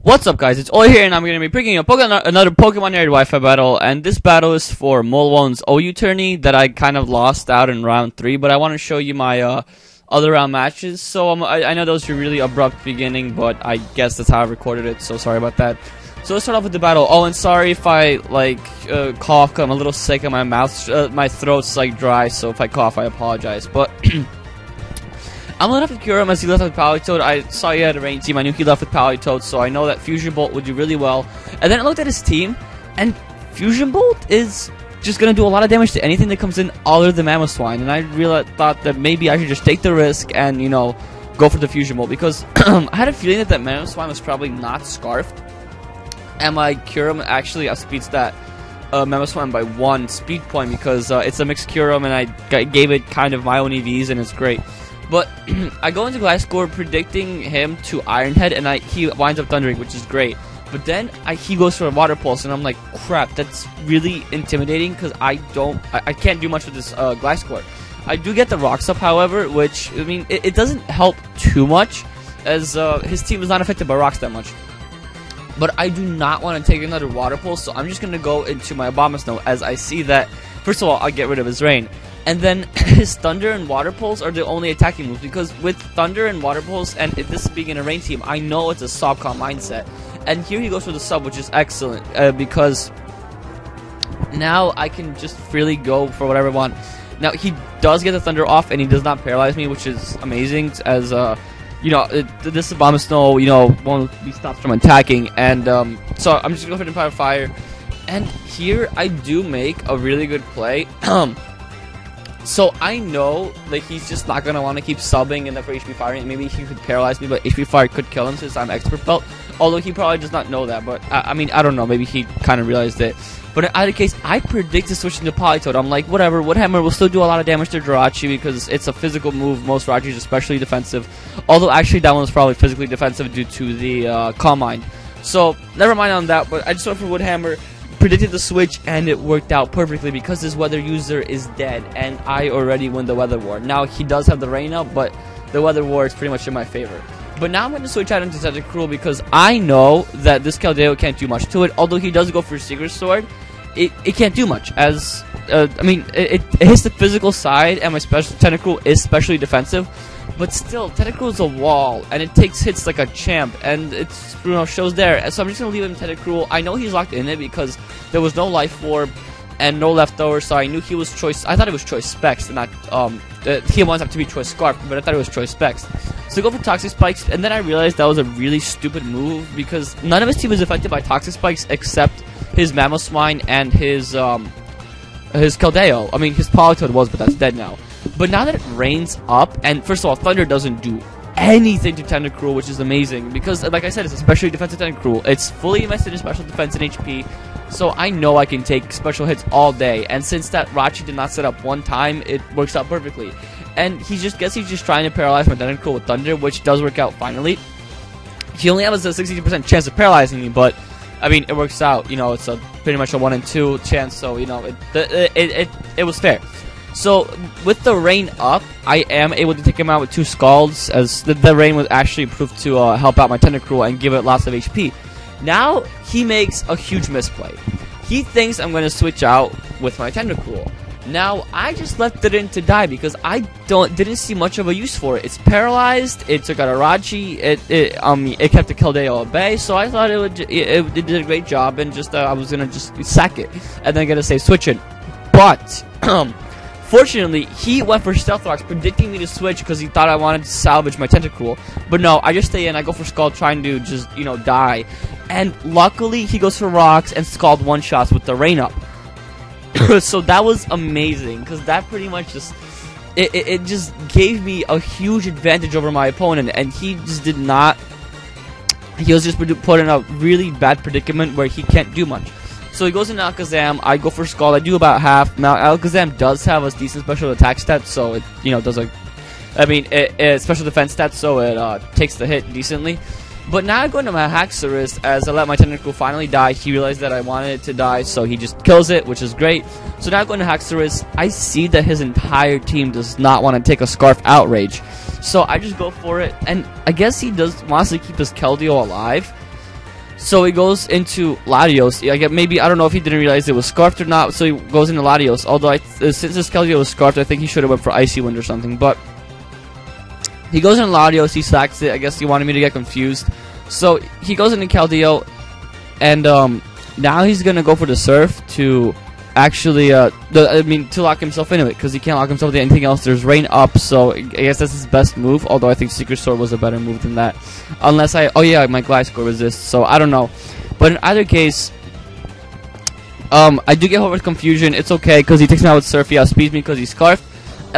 What's up, guys? It's Oli here, and I'm going to be bringing you another Pokemon Nerd Wi-Fi battle, and this battle is for mulvones OU tourney that I kind of lost out in round 3, but I want to show you my other round matches. So I know those were really abrupt beginning, but I guess that's how I recorded it, so sorry about that. So let's start off with the battle. Oh, and sorry if I cough. I'm a little sick and my mouth, my throat's dry, so if I cough, I apologize. But I'm left with Kyurem as he left with Politoed. I saw he had a rain team. I knew he left with Politoed, so I know that Fusion Bolt would do really well. And then I looked at his team, and Fusion Bolt is just going to do a lot of damage to anything that comes in other than Mamoswine. And I thought that maybe I should just take the risk and, you know, go for the Fusion Bolt. Because I had a feeling that Mamoswine was probably not Scarfed. And my Kyurem actually outspeeds that Mamoswine by 1 speed point because it's a mixed Kyurem, and I gave it kind of my own EVs, and it's great. But I go into Gliscor predicting him to Iron Head, and he winds up thundering, which is great. But then he goes for a Water Pulse, and I'm like, crap, that's really intimidating because I can't do much with this Gliscor. I do get the Rocks up, however, which, I mean, it doesn't help too much as his team is not affected by Rocks that much. But I do not want to take another Water Pulse, so I'm just going to go into my Abomasnow as I see that, first of all, I'll get rid of his Rain. And then his Thunder and Water Pulse are the only attacking moves, because with Thunder and Water Pulse, and this being in a rain team, I know it's a Subcom mindset. And here he goes for the sub, which is excellent, because now I can just freely go for whatever I want. Now, he does get the Thunder off, and he does not paralyze me, which is amazing, as, you know, this Abomasnow, you know, won't be stopped from attacking. And so I'm just going to go for the Fire. And here I do make a really good play. So I know that he's just not going to want to keep subbing in the for HP Fire. Maybe he could paralyze me, but HP Fire could kill him since I'm Expert Belt. Although he probably does not know that, but I mean, I don't know. Maybe he kind of realized it. But in either case, I predict to switch into Politoed. I'm like, whatever, Woodhammer will still do a lot of damage to Jirachi because it's a physical move. Most Jirachis especially defensive. Although actually that one was probably physically defensive due to the Calm Mind. So never mind on that, but I just went for Woodhammer. Predicted the switch, and it worked out perfectly because his weather user is dead, and I already win the weather war. Now he does have the rain up, but the weather war is pretty much in my favor. But now I'm going to switch out into Tentacruel because I know that this Keldeo can't do much to it. Although he does go for Secret Sword, it can't do much, as I mean, it hits the physical side, and my special Tentacruel is specially defensive. But still, Tentacruel is a wall, and it takes hits like a champ, and it's, you know, shows there. So I'm just gonna leave him Tentacruel. I know he's locked in it because there was no Life Orb and no leftover, so I knew he was Choice. I thought it was Choice Specs, and not he wants up to be Choice Scarf, but I thought it was Choice Specs. So go for Toxic Spikes, and then I realized that was a really stupid move because none of his team is affected by Toxic Spikes except his Mamoswine and his Keldeo. I mean, his Politoed was, but that's dead now. But now that it rains up, and first of all, Thunder doesn't do anything to Tentacruel, which is amazing, because, like I said, it's a specially defensive Tentacruel. It's fully invested in special defense and HP, so I know I can take special hits all day, and since that Rachi did not set up one time, it works out perfectly. And he's just trying to paralyze my Tentacruel with Thunder, which does work out finally. He only has a 60% chance of paralyzing me, but, I mean, it works out. You know, it's pretty much a 1 in 2 chance, so, you know, it was fair. So, with the rain up, I am able to take him out with 2 Scalds, as the rain was actually proved to help out my Tentacruel and give it lots of HP. Now, he makes a huge misplay. He thinks I'm going to switch out with my Tentacruel. Now, I just left it in to die because I didn't see much of a use for it. It's paralyzed, it took out a Rachi, it kept the Keldeo at bay, so I thought it did a great job, and just I was going to just sack it, and then get a safe switch it. But, fortunately, he went for Stealth Rocks, predicting me to switch because he thought I wanted to salvage my Tentacruel. But no, I just stay in, I go for Scald, trying to just, you know, die. And luckily, he goes for Rocks and Scald one-shots with the rain up. So that was amazing, because that pretty much just, it just gave me a huge advantage over my opponent, and he just did not, he was just put in a really bad predicament where he can't do much. So he goes into Alakazam, I go for Scald, I do about half. Now Alakazam does have a decent special attack stat, so it, you know, does a, I mean, it special defense stat, so it takes the hit decently. But now I go into my Haxorus, as I let my Tentacruel finally die. He realized that I wanted it to die, so he just kills it, which is great. So now I go into Haxorus, I see that his entire team does not want to take a Scarf Outrage. So I just go for it, and I guess he wants to keep his Keldeo alive. So he goes into Latios. Maybe, I don't know if he didn't realize it was Scarfed or not, so he goes into Latios. Although, since his Keldeo was Scarfed, I think he should have went for Icy Wind or something. But he goes into Latios, he sacks it. I guess he wanted me to get confused. So he goes into Keldeo, and now he's going to go for the Surf to actually, to lock himself into it, because he can't lock himself into anything else. There's Rain up, so I guess that's his best move, although I think Secret Sword was a better move than that. Unless oh yeah, my Gliscor resists, so I don't know. But in either case, I do get over Confusion. It's okay, because he takes me out with Surf, he outspeeds me because he's Scarfed.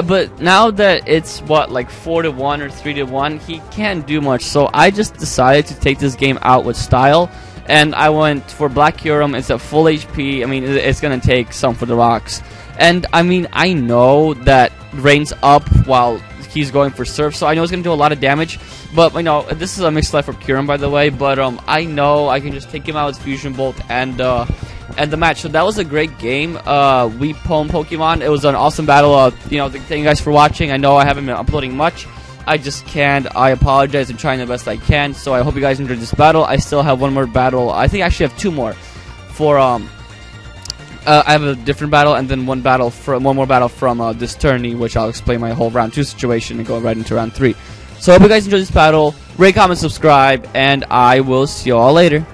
But now that it's, what, like 4-1 or 3-1, he can't do much, so I just decided to take this game out with style. And I went for Black Kyurem. It's at full HP. I mean, it's going to take some for the rocks. And, I mean, I know that Rain's up while he's going for Surf, so I know it's going to do a lot of damage. But, this is a mixed life for Kyurem, by the way. But I know I can just take him out with Fusion Bolt and the match. So that was a great game. WePwnPokemon. It was an awesome battle. Thank you guys for watching. I know I haven't been uploading much. I just can't. I apologize. I'm trying the best I can. So I hope you guys enjoyed this battle. I still have one more battle. I think I actually have two more. For I have a different battle and then one more battle from this tourney, which I'll explain my whole round 2 situation and go right into round 3. So I hope you guys enjoyed this battle. Rate, comment, subscribe, and I will see you all later.